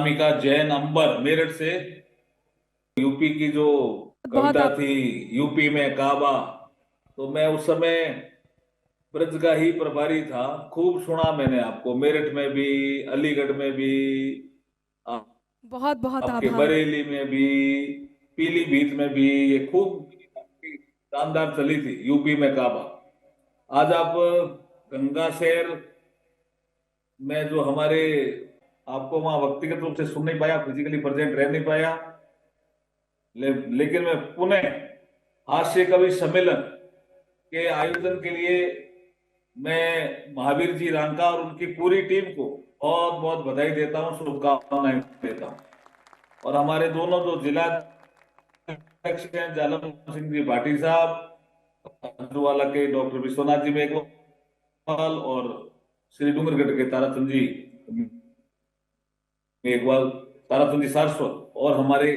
अनामिका जैन अंबर मेरठ से, यूपी की जो बहुत कविता आप। थी, यूपी में काबा। तो मैं उस समय ब्रज का ही प्रभारी था। खूब सुना मैंने आपको, मेरठ में भी, अलीगढ़ में भी, आ- बहुत बहुत आपके आभार। बरेली में भी, पीलीभीत में भी। ये खूब शानदार चली थी यूपी में काबा। आज आप गंगा शहर में जो हमारे, आपको वहां व्यक्तिगत रूप से सुन नहीं पाया, फिजिकली प्रेजेंट रह नहीं पाया, लेकिन मैं पुनः हास्य कवि सम्मेलन के आयोजन के लिए मैं महावीर जी रांका और उनकी पूरी टीम को बहुत बहुत बधाई देता हूँ, शुभकामनाएं देता हूँ। और हमारे दोनों जो जिला अध्यक्ष हैं, जालम सिंह जी भाटी साहब, हंसवाला के डॉक्टर विश्वनाथ जी मेघवाल, और श्री डूंगरगढ़ के ताराचंद जी मेघवाल, ताराचंद जी सारस्वत, और हमारे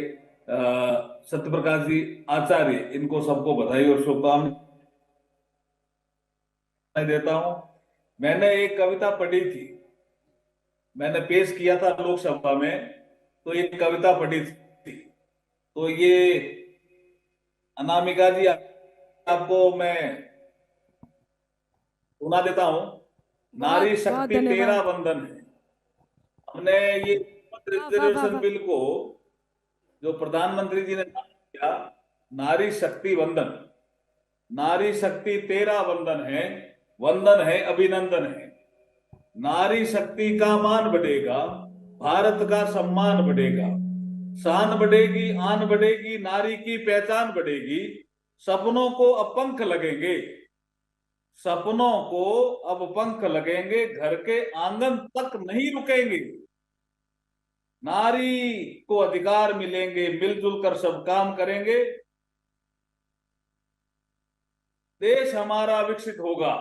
सत्य प्रकाश जी आचार्य, इनको सबको बधाई और शुभकामनाएं देता हूं। मैंने एक कविता पढ़ी थी, मैंने पेश किया था लोकसभा में, तो ये कविता पढ़ी थी। तो ये अनामिका जी, आपको मैं सुना देता हूं। बहुत नारी बहुत शक्ति तेरा धन्यवाद। बंधन है। हमने ये वाह वाह वाह रिजर्वेशन वाह। बिल को जो प्रधानमंत्री जी ने लागू किया, नारी शक्ति वंदन, नारी शक्ति तेरा वंदन है, वंदन है अभिनंदन है। नारी शक्ति का मान बढ़ेगा, भारत का सम्मान बढ़ेगा, शान बढ़ेगी, आन बढ़ेगी, नारी की पहचान बढ़ेगी। सपनों को अब पंख लगेंगे, सपनों को अब पंख लगेंगे, घर के आंगन तक नहीं रुकेंगे। नारी को अधिकार मिलेंगे, मिलजुल कर सब काम करेंगे, देश हमारा विकसित होगा,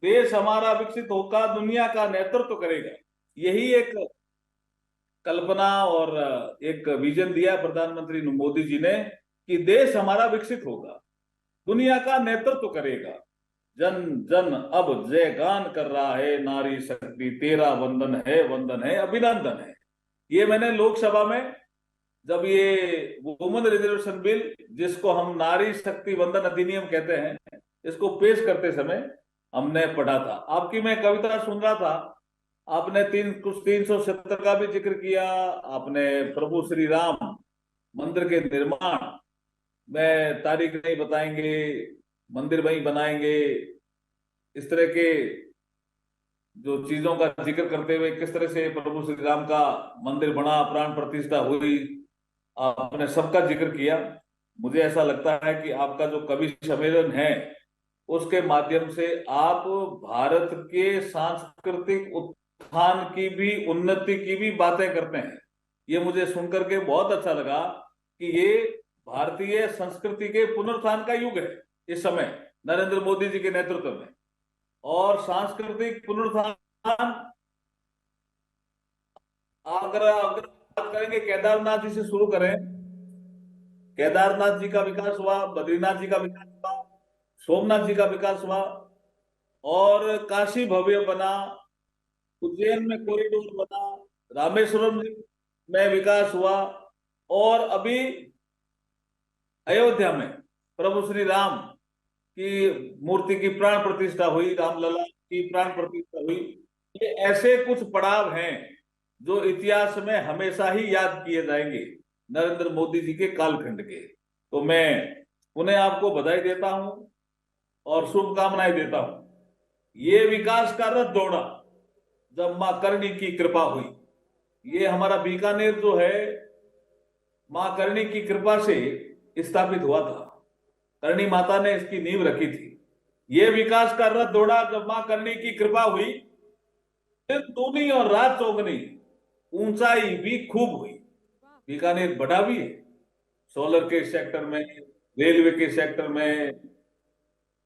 देश हमारा विकसित होगा, दुनिया का नेतृत्व करेगा। यही एक कल्पना और एक विजन दिया प्रधानमंत्री मोदी जी ने, कि देश हमारा विकसित होगा, दुनिया का नेतृत्व करेगा। जन जन अब जयगान कर रहा है, नारी शक्ति तेरा वंदन है, वंदन है अभिनंदन है। ये मैंने लोकसभा में, जब ये वुमेन रिजर्वेशन बिल, जिसको हम नारी शक्ति वंदन अधिनियम कहते हैं, इसको पेश करते समय हमने पढ़ा था। आपकी मैं कविता सुन रहा था, आपने कुछ 370 का भी जिक्र किया। आपने प्रभु श्री राम मंदिर के निर्माण में, तारीख नहीं बताएंगे, मंदिर वहीं बनाएंगे, इस तरह के जो चीजों का जिक्र करते हुए किस तरह से प्रभु श्री राम का मंदिर बना, प्राण प्रतिष्ठा हुई, आपने सबका जिक्र किया। मुझे ऐसा लगता है कि आपका जो कवि सम्मेलन है, उसके माध्यम से आप भारत के सांस्कृतिक उत्थान की भी, उन्नति की भी बातें करते हैं। ये मुझे सुनकर के बहुत अच्छा लगा कि ये भारतीय संस्कृति के पुनरुत्थान का युग है इस समय, नरेंद्र मोदी जी के नेतृत्व में। और सांस्कृतिक पुनरुत्थान, अगर अगर बात करेंगे, केदारनाथ जी से शुरू करें। केदारनाथ जी का विकास हुआ, बद्रीनाथ जी का विकास हुआ, सोमनाथ जी का विकास हुआ, और काशी भव्य बना, उज्जैन में कॉरिडोर बना, रामेश्वरम में विकास हुआ, और अभी अयोध्या में प्रभु श्री राम की मूर्ति की प्राण प्रतिष्ठा हुई, रामलला की प्राण प्रतिष्ठा हुई। ये ऐसे कुछ पड़ाव हैं जो इतिहास में हमेशा ही याद किए जाएंगे, नरेंद्र मोदी जी के कालखंड के। तो मैं उन्हें आपको बधाई देता हूं और शुभकामनाएं देता हूं। ये विकास का रथ दौड़ा जब मां करणी की कृपा हुई। ये हमारा बीकानेर जो है, मां करणी की कृपा से स्थापित हुआ था, करणी माता ने इसकी नींव रखी थी। ये विकास का रथ दौड़ा जब मां करणी की कृपा हुई, दिन दूनी और रात चौगनी, ऊंचाई भी खूब हुई। बीकानेर बढ़ा भी है, सोलर के सेक्टर में, रेलवे के सेक्टर में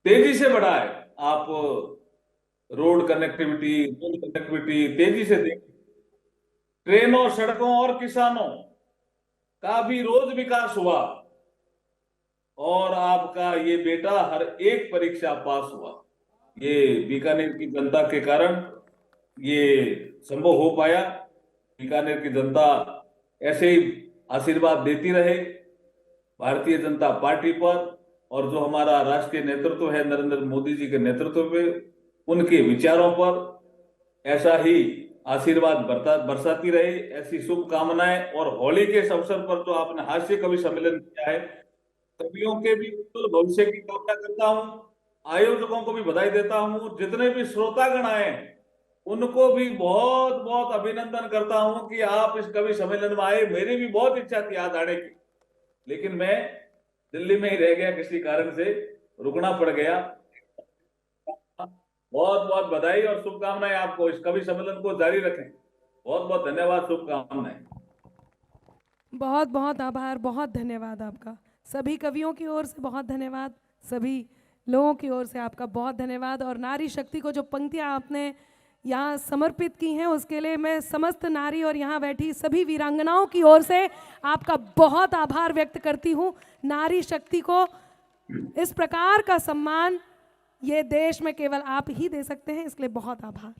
तेजी से बढ़ा है। आप रोड कनेक्टिविटी, रेल कनेक्टिविटी तेजी से देख, ट्रेनों, सड़कों और किसानों का भी रोज विकास हुआ, और आपका ये बेटा हर एक परीक्षा पास हुआ। ये बीकानेर की जनता के कारण ये संभव हो पाया। बीकानेर की जनता ऐसे ही आशीर्वाद देती रहे भारतीय जनता पार्टी पर, और जो हमारा राष्ट्रीय नेतृत्व है नरेंद्र मोदी जी के नेतृत्व में, उनके विचारों पर ऐसा ही आशीर्वाद बरसाती रहे, ऐसी शुभकामनाएं। और होली के इस अवसर पर जो आपने हास्य कवि सम्मेलन किया है, कवियों के भी उज्जवल भविष्य की कामना करता हूं, आयोजकों को भी बधाई देता हूं, जितने भी श्रोतागण आए उनको भी बहुत बहुत अभिनंदन करता हूं कि आप इस कवि सम्मेलन में आए। मेरी भी बहुत इच्छा थी आज आने की, लेकिन मैं दिल्ली में ही रह गया, किसी कारण से रुकना पड़ गया। बहुत बहुत बधाई और शुभकामनाएं आपको, इस कवि सम्मेलन को जारी रखें। बहुत बहुत धन्यवाद, शुभकामनाएं। बहुत बहुत आभार, बहुत धन्यवाद आपका। सभी कवियों की ओर से बहुत धन्यवाद, सभी लोगों की ओर से आपका बहुत धन्यवाद। और नारी शक्ति को जो पंक्तियां आपने यहाँ समर्पित की हैं, उसके लिए मैं समस्त नारी और यहाँ बैठी सभी वीरांगनाओं की ओर से आपका बहुत आभार व्यक्त करती हूँ। नारी शक्ति को इस प्रकार का सम्मान ये देश में केवल आप ही दे सकते हैं, इसलिए बहुत आभार।